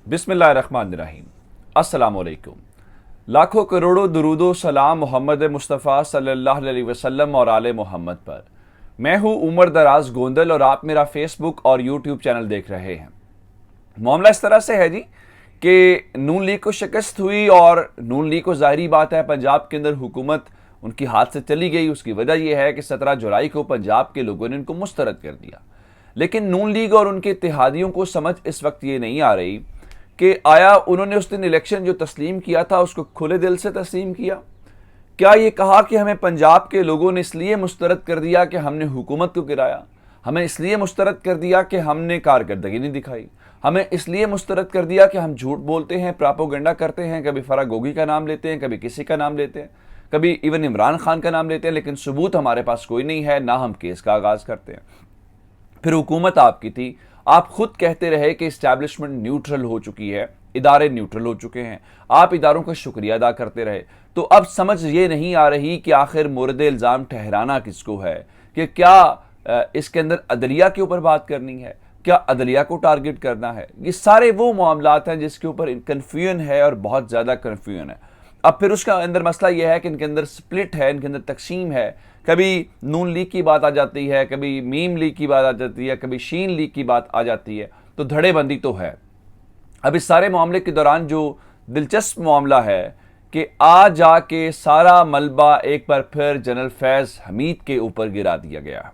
बिस्मिल्लाहिर्रहमानिर्रहीम। अस्सलामुअलैकुम। लाखों करोड़ों दुरूदो सलाम मोहम्मद मुस्तफ़ा सल्लल्लाहु अलैहि वसल्लम और आले मोहम्मद पर। मैं हूं उमर दराज गोंदल और आप मेरा फेसबुक और यूट्यूब चैनल देख रहे हैं। मामला इस तरह से है जी कि नून लीग को शिकस्त हुई और नून लीग को ज़ाहिरी बात है पंजाब के अंदर हुकूमत उनकी हाथ से चली गई। उसकी वजह यह है कि 17 जुलाई को पंजाब के लोगों ने इनको मुस्तरद कर दिया। लेकिन नून लीग और उनके इत्तेहादियों को समझ इस वक्त ये नहीं आ रही कि आया उन्होंने उस दिन इलेक्शन जो तस्लीम किया था उसको खुले दिल से तस्लीम किया। क्या ये कहा कि हमें पंजाब के लोगों ने इसलिए मुस्तरद कर दिया कि हमने हुकूमत को गिराया, हमें इसलिए मुस्तरद कर दिया कि हमने कारकर्दगी नहीं दिखाई, हमें इसलिए मुस्तरद कर दिया कि हम झूठ बोलते हैं, प्रापोगंडा करते हैं, कभी फराग गोगी का नाम लेते हैं, कभी किसी का नाम लेते हैं, कभी इवन इमरान खान का नाम लेते हैं, लेकिन सबूत हमारे पास कोई नहीं है, ना हम केस का आगाज करते हैं। फिर हुकूमत आपकी थी, आप खुद कहते रहे कि इस्टेब्लिशमेंट न्यूट्रल हो चुकी है, इदारे न्यूट्रल हो चुके हैं, आप इदारों का शुक्रिया अदा करते रहे। तो अब समझ ये नहीं आ रही कि आखिर मुर्द इल्ज़ाम ठहराना किसको है, कि क्या इसके अंदर अदलिया के ऊपर बात करनी है, क्या अदलिया को टारगेट करना है। ये सारे वो मामलात हैं जिसके ऊपर कन्फ्यूजन है और बहुत ज़्यादा कन्फ्यूजन है। अब फिर उसका अंदर मसला यह है कि इनके अंदर स्प्लिट है, इनके अंदर तकसीम है। कभी नून लीग की बात आ जाती है, कभी मीम लीग की बात आ जाती है, कभी शीन लीग की बात आ जाती है, तो धड़ेबंदी तो है। अब इस सारे मामले के दौरान जो दिलचस्प मामला है कि आ जाके सारा मलबा एक बार फिर जनरल फैज़ हमीद के ऊपर गिरा दिया गया।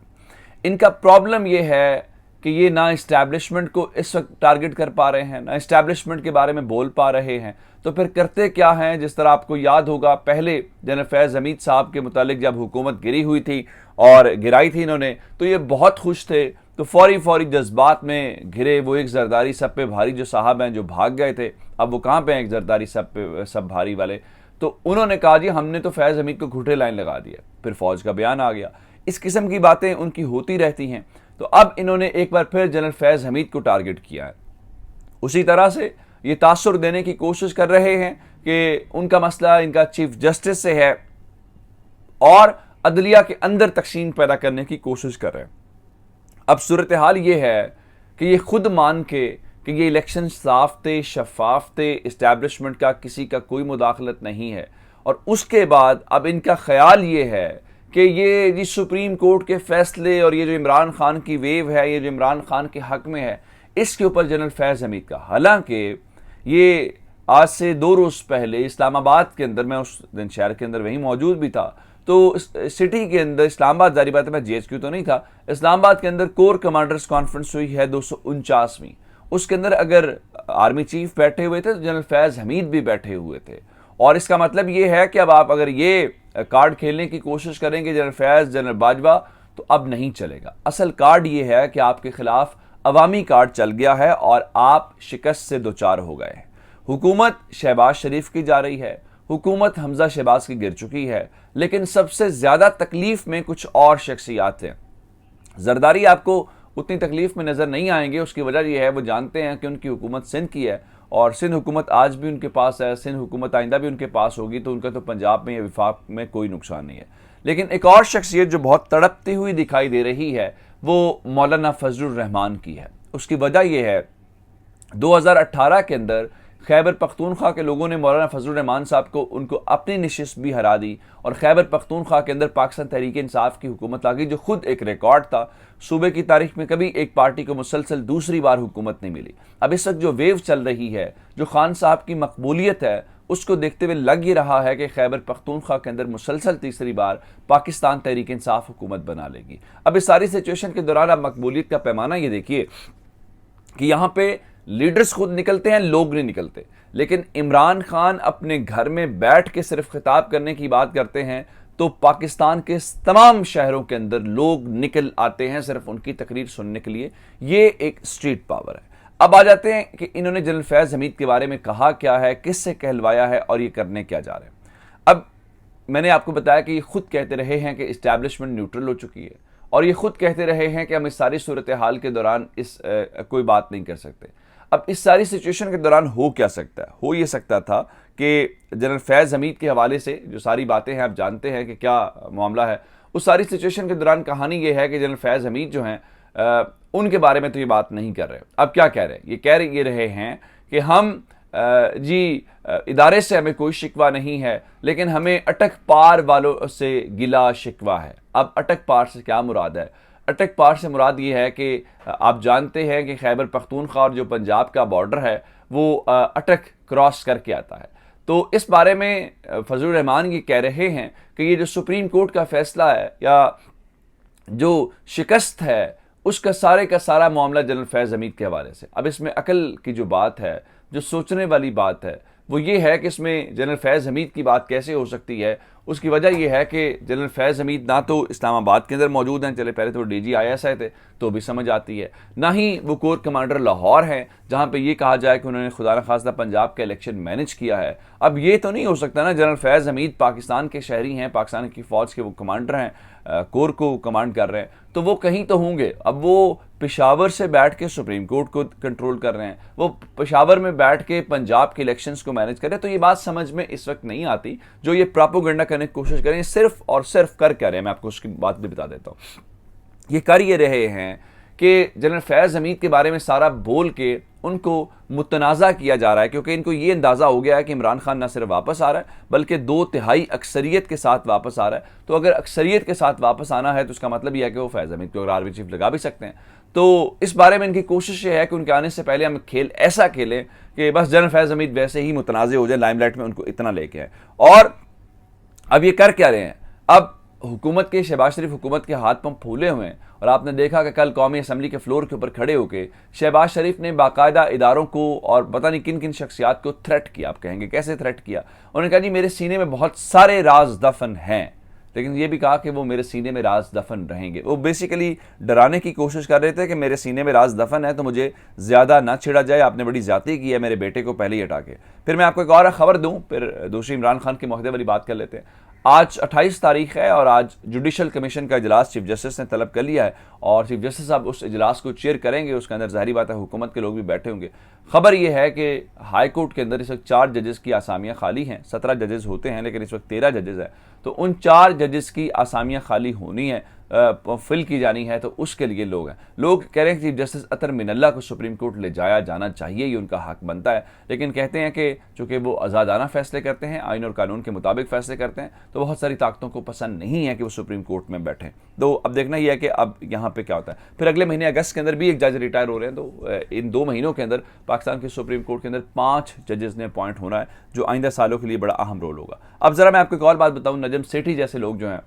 इनका प्रॉब्लम यह है कि ये ना इस्टेब्लिशमेंट को इस वक्त टारगेट कर पा रहे हैं, ना इस्टेब्लिशमेंट के बारे में बोल पा रहे हैं। तो फिर करते क्या हैं? जिस तरह आपको याद होगा पहले जनरल फैज़ हमीद साहब के मुतालिक जब हुकूमत गिरी हुई थी और गिराई थी इन्होंने, तो ये बहुत खुश थे, तो फौरी जज्बात में घिरे वो एक जरदारी सब पे भारी जो साहब हैं जो भाग गए थे, अब वो कहाँ पे हैं एक जरदारी सब भारी वाले। तो उन्होंने कहा जी हमने तो फैज़ हमीद को घूटे लाइन लगा दिया, फिर फौज का बयान आ गया। इस किस्म की बातें उनकी होती रहती हैं। तो अब इन्होंने एक बार फिर जनरल फैज़ हमीद को टारगेट किया है। उसी तरह से ये तासुर देने की कोशिश कर रहे हैं कि उनका मसला इनका चीफ जस्टिस से है और अदलिया के अंदर तकसीम पैदा करने की कोशिश कर रहे हैं। अब सूरत हाल ये है कि ये खुद मान के कि ये इलेक्शन साफ थे, शफाफ थे, इस्टेब्लिशमेंट का किसी का कोई मुदाखलत नहीं है, और उसके बाद अब इनका ख्याल ये है कि ये जी सुप्रीम कोर्ट के फैसले और ये जो इमरान खान की वेव है, ये जो इमरान खान के हक में है, इसके ऊपर जनरल फैज़ हमीद का, हालांकि ये आज से 2 रोज़ पहले इस्लामाबाद के अंदर, मैं उस दिन शहर के अंदर वहीं मौजूद भी था, तो सिटी के अंदर इस्लामाबाद, जारी बात है मैं GHQ तो नहीं था, इस्लामाबाद के अंदर कोर कमांडर्स कॉन्फ्रेंस हुई है 249वीं। उसके अंदर अगर आर्मी चीफ बैठे हुए थे तो जनरल फैज़ हमीद भी बैठे हुए थे। और इसका मतलब ये है कि अब आप अगर ये कार्ड खेलने की कोशिश करेंगे जनरल फैज़, जनरल बाजवा, तो अब नहीं चलेगा। असल कार्ड ये है कि आपके खिलाफ अवामी कार्ड चल गया है और आप शिकस्त से दोचार हो गए हैं। हुकूमत शहबाज शरीफ की जा रही है, हुकूमत हमजा शहबाज की गिर चुकी है, लेकिन सबसे ज्यादा तकलीफ में कुछ और शख्सियात हैं। जरदारी आपको उतनी तकलीफ में नजर नहीं आएंगे। उसकी वजह यह है वो जानते हैं कि उनकी हुकूमत सिंध की है और सिंध हुकूमत आज भी उनके पास है, सिंध हुकूमत आइंदा भी उनके पास होगी, तो उनका तो पंजाब में या विफाक में कोई नुकसान नहीं है। लेकिन एक और शख्सियत जो बहुत तड़पती हुई दिखाई दे रही है वो मौलाना फजलुर रहमान की है। उसकी वजह यह है 2018 के अंदर खैबर पख्तूनख्वा के लोगों ने मौलाना फजलुर रहमान साहब को उनको अपनी नशिस्त भी हरा दी और खैबर पख्तूनख्वा के अंदर पाकिस्तान तहरीक इंसाफ की हुकूमत आ गई, जो खुद एक रिकॉर्ड था। सूबे की तारीख में कभी एक पार्टी को मुसलसल दूसरी बार हुकूमत नहीं मिली। अब इस वक्त जो वेव चल रही है, जो खान साहब की मकबूलियत है, उसको देखते हुए लग ही रहा है कि खैबर पख्तूनख्वा के अंदर मुसलसल तीसरी बार पाकिस्तान तहरीक इंसाफ हुकूमत बना लेगी। अब इस सारी सिचुएशन के दौरान अब मकबूलियत का पैमाना ये देखिए कि यहाँ पे लीडर्स खुद निकलते हैं, लोग नहीं निकलते। लेकिन इमरान खान अपने घर में बैठ के सिर्फ खिताब करने की बात करते हैं तो पाकिस्तान के तमाम शहरों के अंदर लोग निकल आते हैं सिर्फ उनकी तकरीर सुनने के लिए। ये एक स्ट्रीट पावर है। अब आ जाते हैं कि इन्होंने जनरल फैज़ हमीद के बारे में कहा क्या है, किससे कहलवाया है और ये करने क्या जा रहे हैं। अब मैंने आपको बताया कि ये खुद कहते रहे हैं कि इस्टेब्लिशमेंट न्यूट्रल हो चुकी है और ये खुद कहते रहे हैं कि हम इस सारी सूरत हाल के दौरान कोई बात नहीं कर सकते। अब इस सारी सिचुएशन के दौरान हो क्या सकता है? हो ये सकता था कि जनरल फैज़ हमीद के हवाले से जो सारी बातें हैं, आप जानते हैं कि क्या मामला है। उस सारी सिचुएशन के दौरान कहानी ये है कि जनरल फैज़ हमीद जो हैं उनके बारे में तो ये बात नहीं कर रहे। अब क्या कह रहे हैं? ये कह रहे हैं कि हम इदारे से हमें कोई शिकवा नहीं है, लेकिन हमें अटक पार वालों से गिला शिकवा है। अब अटक पार से क्या मुराद है? अटक पार से मुराद ये है कि आप जानते हैं कि खैबर पख्तूनख्वा और जो पंजाब का बॉर्डर है वो अटक क्रॉस करके आता है। तो इस बारे में फजलुर रहमान ये कह रहे हैं कि ये जो सुप्रीम कोर्ट का फैसला है या जो शिकस्त है, उसका सारे का सारा मामला जनरल फैज़ हमीद के हवाले से। अब इसमें अकल की जो बात है, जो सोचने वाली बात है, वो ये है कि इसमें जनरल फैज़ हमीद की बात कैसे हो सकती है। उसकी वजह यह है कि जनरल फैज़ हमीद ना तो इस्लामाबाद के अंदर मौजूद हैं, चले पहले तो DGISI थे तो भी समझ आती है, ना ही वो कोर कमांडर लाहौर हैं जहाँ पे ये कहा जाए कि उन्होंने खुदा न खास्ता पंजाब का इलेक्शन मैनेज किया है। अब ये तो नहीं हो सकता ना, जनरल फैज़ हमीद पाकिस्तान के शहरी हैं, पाकिस्तान की फ़ौज के वो कमांडर हैं, कोर को कमांड कर रहे हैं, तो वो कहीं तो होंगे। अब वो पेशावर से बैठ के सुप्रीम कोर्ट को कंट्रोल कर रहे हैं, वो पेशावर में बैठ के पंजाब के इलेक्शंस को मैनेज कर रहे हैं। तो ये बात समझ में इस वक्त नहीं आती। जो ये प्रोपेगेंडा करने की कोशिश करें, सिर्फ और सिर्फ कर क्या रहे हैं, मैं आपको उसकी बात भी बता देता हूँ। ये कर ये रहे हैं कि जनरल फैज़ हमीद के बारे में सारा बोल के उनको मुतनाज़ा किया जा रहा है, क्योंकि इनको ये अंदाज़ा हो गया है कि इमरान खान ना सिर्फ वापस आ रहा है बल्कि 2/3 अक्सरियत के साथ वापस आ रहा है। तो अगर अक्सरियत के साथ वापस आना है तो उसका मतलब यह है कि वो फैज़ हमीद को आर्मी चीफ लगा भी सकते हैं। तो इस बारे में इनकी कोशिश ये है कि उनके आने से पहले हम खेल ऐसा खेलें कि बस जनरल फैज़ हमीद वैसे ही मुतनाज़े हो जाए, लाइमलाइट में उनको इतना लेके आए। और अब ये कर क्या रहे हैं? अब हुकूमत के, शहबाज शरीफ हुकूमत के हाथ पंप फूले हुए हैं। और आपने देखा कि कल कौमी असम्बली के फ्लोर के ऊपर खड़े होकर शहबाज शरीफ ने बाकायदा इदारों को और पता नहीं किन किन शख्सियात को थ्रेट किया। आप कहेंगे कैसे थ्रेट किया? उन्होंने कहा जी मेरे सीने में बहुत सारे राज दफन हैं, लेकिन ये भी कहा कि वो मेरे सीने में राज दफन रहेंगे। वो बेसिकली डराने की कोशिश कर रहे थे कि मेरे सीने में राज दफन है तो मुझे ज़्यादा ना छिड़ा जाए, आपने बड़ी ज़्यादती की है मेरे बेटे को पहले ही हटा के। फिर मैं आपको एक और खबर दूँ, फिर दूसरी इमरान खान की मुहदे वाली बात कर लेते हैं। आज 28 तारीख है और आज जुडिशल कमीशन का इजलास चीफ जस्टिस ने तलब कर लिया है और चीफ जस्टिस साहब उस इजलास को चेयर करेंगे। उसके अंदर ज़ाहिर बात है हुकूमत के लोग भी बैठे होंगे। खबर यह है कि हाई कोर्ट के अंदर इस वक्त 4 जजेस की आसामियाँ खाली हैं। 17 जजेस होते हैं लेकिन इस वक्त 13 जजेस हैं। तो उन 4 जजेस की आसामियाँ खाली होनी है, फिल की जानी है, तो उसके लिए लोग हैं। लोग कह रहे हैं कि चीफ जस्टिस अतर मिनल्ला को सुप्रीम कोर्ट ले जाया जाना चाहिए, ये उनका हक बनता है। लेकिन कहते हैं कि चूंकि वो आज़ादाना फैसले करते हैं, आइन और कानून के मुताबिक फैसले करते हैं, तो बहुत सारी ताकतों को पसंद नहीं है कि वो सुप्रीम कोर्ट में बैठें। तो अब देखना ही है कि अब यहाँ पे क्या होता है। फिर अगले महीने अगस्त के अंदर भी एक जज रिटायर हो रहे हैं। तो इन 2 महीनों के अंदर पाकिस्तान के सुप्रीम कोर्ट के अंदर 5 जजेस ने अपॉइंट होना है, जो आइंदा सालों के लिए बड़ा अहम रोल होगा। अब ज़रा मैं आपको एक और बात बताऊँ, नजम सेठी जैसे लोग जो हैं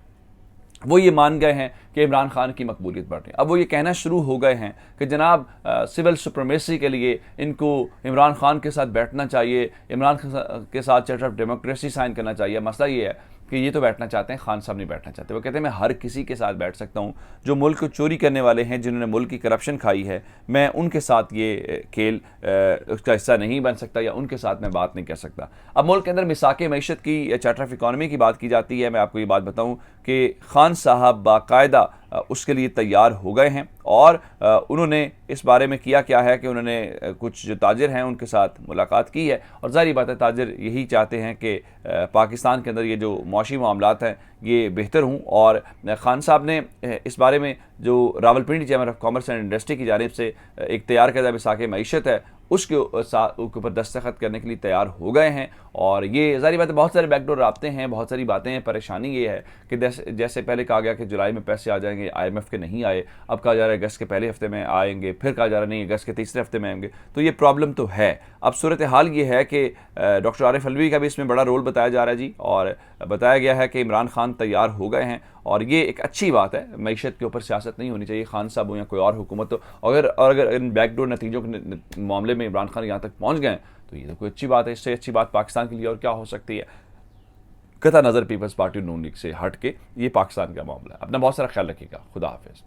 वो ये मान गए हैं कि इमरान खान की मकबूलियत बढ़ रही है। अब वो ये कहना शुरू हो गए हैं कि जनाब सिविल सुप्रीमेसी के लिए इनको इमरान खान के साथ बैठना चाहिए, इमरान के साथ चार्टर ऑफ डेमोक्रेसी साइन करना चाहिए। मसला ये है कि ये तो बैठना चाहते हैं, खान साहब नहीं बैठना चाहते। वो कहते हैं मैं हर किसी के साथ बैठ सकता हूँ, जो मुल्क को चोरी करने वाले हैं, जिन्होंने मुल्क की करप्शन खाई है, मैं उनके साथ ये खेल उसका हिस्सा नहीं बन सकता या उनके साथ मैं बात नहीं कर सकता। अब मुल्क के अंदर मिसाके मैशत की या चार्टर ऑफ इकॉनमी की बात की जाती है। मैं आपको ये बात बताऊँ कि खान साहब बाकायदा उसके लिए तैयार हो गए हैं और उन्होंने इस बारे में किया क्या है कि उन्होंने कुछ जो ताजिर हैं उनके साथ मुलाकात की है। और ज़ाहिर बात है ताजिर यही चाहते हैं कि पाकिस्तान के अंदर ये जो मौशी मामलात हैं ये बेहतर हों। और खान साहब ने इस बारे में जो Rawalpindi chamber of commerce and industry की जानिब से एक तैयार करदा मिसाके मैशत है उसके ऊपर दस्तखत करने के लिए तैयार हो गए हैं। और ये ज़ाहिर बात है बहुत सारे बैकडोर राब्ते हैं, बहुत सारी बातें हैं। परेशानी ये है कि जैसे पहले कहा गया कि जुलाई में पैसे आ जाएंगे, IMF के नहीं आए, अब कहा जा रहा है अगस्त के पहले हफ्ते में आएंगे, फिर कहा जा रहा नहीं अगस्त के तीसरे हफ्ते में आएंगे। तो ये प्रॉब्लम तो है। अब सूरत हाल ये है कि डॉक्टर आरिफ अलवी का भी इसमें बड़ा रोल बताया जा रहा है जी, और बताया गया है कि इमरान खान तैयार हो गए हैं और ये एक अच्छी बात है। मैशत के ऊपर सियासत नहीं होनी चाहिए, खान साहब हो या कोई और हुकूमत हो। अगर इन बैकडोर नतीजों के मामले में इमरान खान यहाँ तक पहुँच गए तो ये तो कोई अच्छी बात है। इससे अच्छी बात पाकिस्तान के लिए और क्या हो सकती है। कतई नज़र पीपल्स पार्टी नून लीग से हट के ये पाकिस्तान का मामला है। अपना बहुत सारा ख्याल रखिएगा। खुदा हाफिज़।